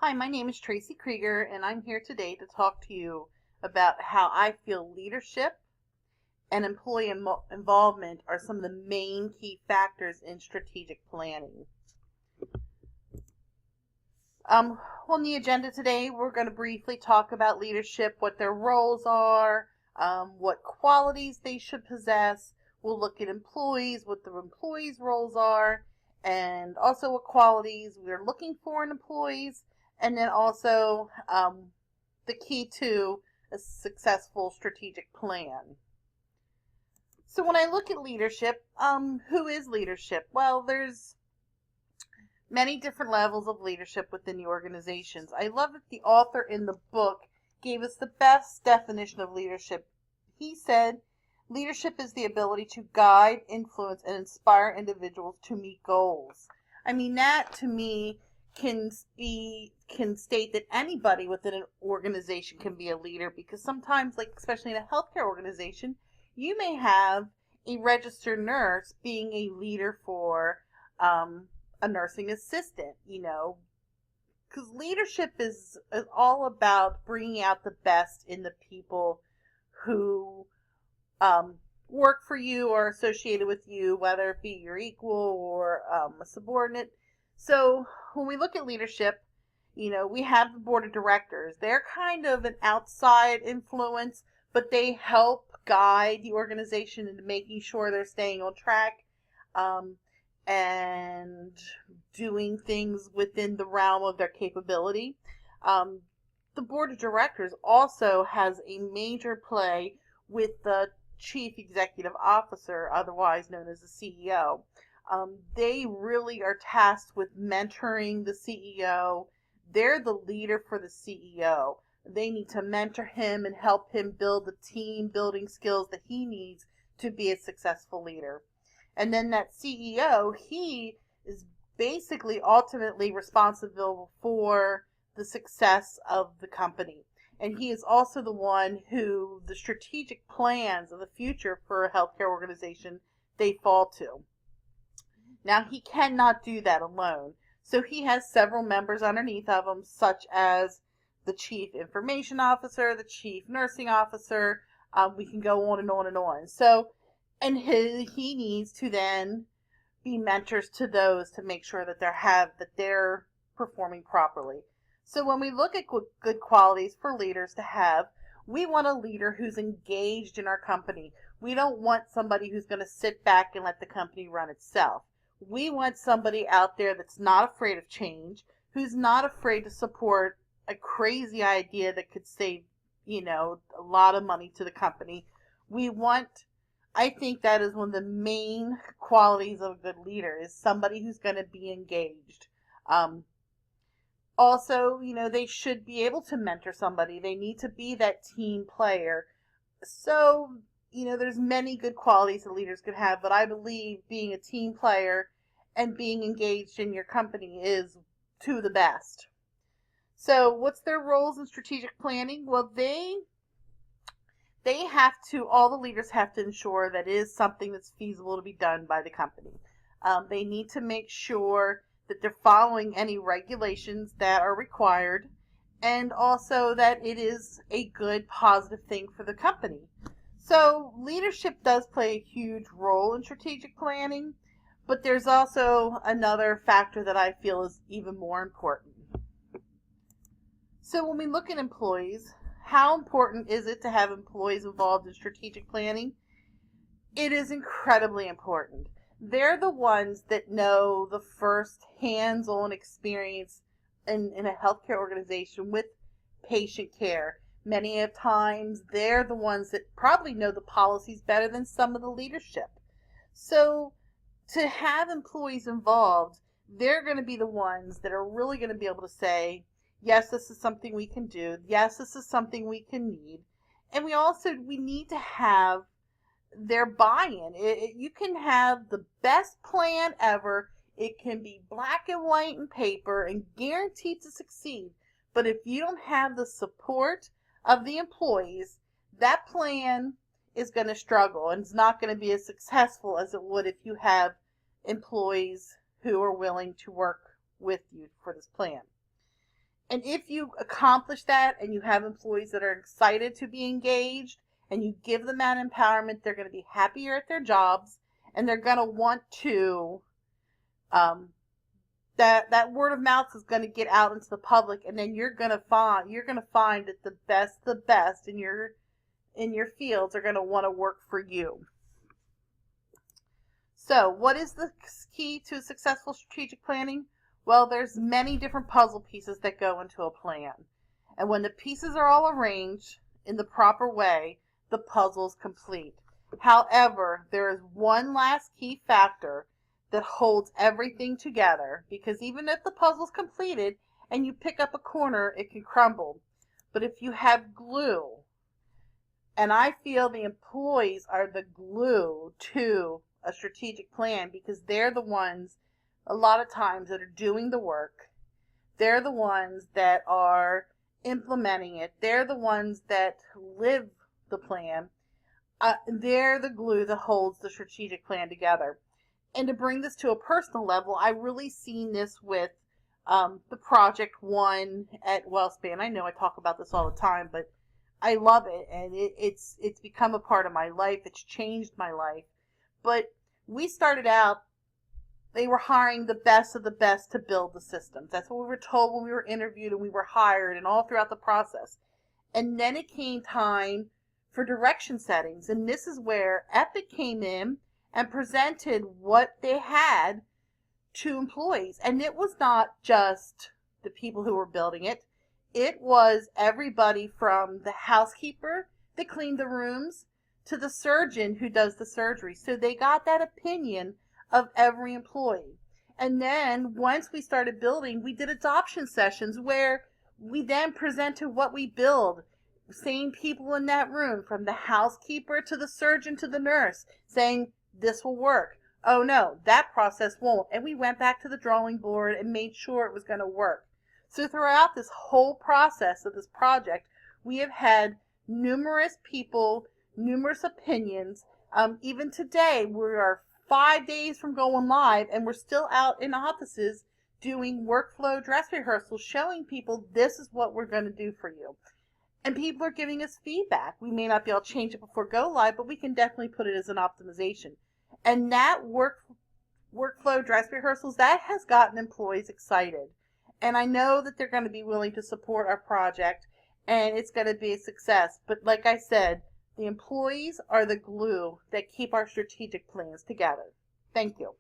Hi, my name is Tracy Krieger, and I'm here today to talk to you about how I feel leadership and employee involvement are some of the main key factors in strategic planning. On the agenda today, we're going to briefly talk about leadership, what their roles are, what qualities they should possess. We'll look at employees, what the employees' roles are, and also what qualities we're looking for in employees, and then also the key to a successful strategic plan. So when I look at leadership, who is leadership? Well, there's many different levels of leadership within the organizations. I love that the author in the book gave us the best definition of leadership. He said, leadership is the ability to guide, influence, and inspire individuals to meet goals. I mean, that to me can state that anybody within an organization can be a leader, because sometimes, like especially in a healthcare organization, you may have a registered nurse being a leader for a nursing assistant, because leadership is all about bringing out the best in the people who work for you or associated with you, whether it be your equal or a subordinate. So when we look at leadership, we have the board of directors. They're kind of an outside influence, but they help guide the organization into making sure they're staying on track and doing things within the realm of their capability. The board of directors also has a major play with the chief executive officer, otherwise known as the CEO. They really are tasked with mentoring the CEO. They're the leader for the CEO. They need to mentor him and help him build the team building skills that he needs to be a successful leader. And then that CEO, he is basically ultimately responsible for the success of the company. And he is also the one who the strategic plans of the future for a healthcare organization, they fall to. Now, he cannot do that alone. So he has several members underneath of him, such as the chief information officer, the chief nursing officer. We can go on and on and on. So, and he needs to then be mentors to those to make sure that they're performing properly. So when we look at good qualities for leaders to have, we want a leader who's engaged in our company. We don't want somebody who's going to sit back and let the company run itself. We want somebody out there that's not afraid of change, who's not afraid to support a crazy idea that could save, a lot of money to the company. I think that is one of the main qualities of a good leader, is somebody who's going to be engaged. Also, they should be able to mentor somebody. They need to be that team player. So, there's many good qualities that leaders could have, but I believe being a team player and being engaged in your company is two of the best. So, what's their roles in strategic planning? Well, all the leaders have to ensure that it is something that's feasible to be done by the company. They need to make sure that they're following any regulations that are required, and also that it is a good, positive thing for the company. So leadership does play a huge role in strategic planning, but there's also another factor that I feel is even more important. So when we look at employees, how important is it to have employees involved in strategic planning? It is incredibly important. They're the ones that know the first hands-on experience in a healthcare organization with patient care. Many of times, they're the ones that probably know the policies better than some of the leadership. So to have employees involved, they're going to be the ones that are really going to be able to say, yes, this is something we can do. Yes, this is something we can need. And we need to have their buy-in. You can have the best plan ever. It can be black and white in paper and guaranteed to succeed. But if you don't have the support of the employees, that plan is going to struggle, and it's not going to be as successful as it would if you have employees who are willing to work with you for this plan. And if you accomplish that and you have employees that are excited to be engaged and you give them that empowerment, they're going to be happier at their jobs and they're going to want to, that word of mouth is going to get out into the public, and then you're going to find that the best in your fields are going to want to work for you. So, what is the key to successful strategic planning? Well, there's many different puzzle pieces that go into a plan. And when the pieces are all arranged in the proper way, the puzzle's complete. However, there is one last key factor that holds everything together, because even if the puzzle's completed and you pick up a corner, it can crumble. But if you have glue, and I feel the employees are the glue to a strategic plan, because they're the ones a lot of times that are doing the work. They're the ones that are implementing it. They're the ones that live the plan. They're the glue that holds the strategic plan together. And to bring this to a personal level, I really seen this with the Project One at WellSpan. I know I talk about this all the time, but I love it, and it's become a part of my life. It's changed my life. But we started out, they were hiring the best of the best to build the systems. That's what we were told when we were interviewed and we were hired, and all throughout the process. And then it came time for direction settings, and this is where Epic came in and presented what they had to employees. And it was not just the people who were building it. It was everybody from the housekeeper that cleaned the rooms to the surgeon who does the surgery. So they got that opinion of every employee. And then once we started building, we did adoption sessions where we then presented what we build. Same people in that room, from the housekeeper to the surgeon to the nurse, saying this will work. Oh no, that process won't. And we went back to the drawing board and made sure it was going to work. So throughout this whole process of this project, we have had numerous people, numerous opinions. Even today, we are 5 days from going live, and we're still out in offices doing workflow dress rehearsals, showing people this is what we're going to do for you. And people are giving us feedback. We may not be able to change it before go live, but we can definitely put it as an optimization. And that workflow dress rehearsals, that has gotten employees excited. And I know that they're going to be willing to support our project, and it's going to be a success. But like I said, the employees are the glue that keep our strategic plans together. Thank you.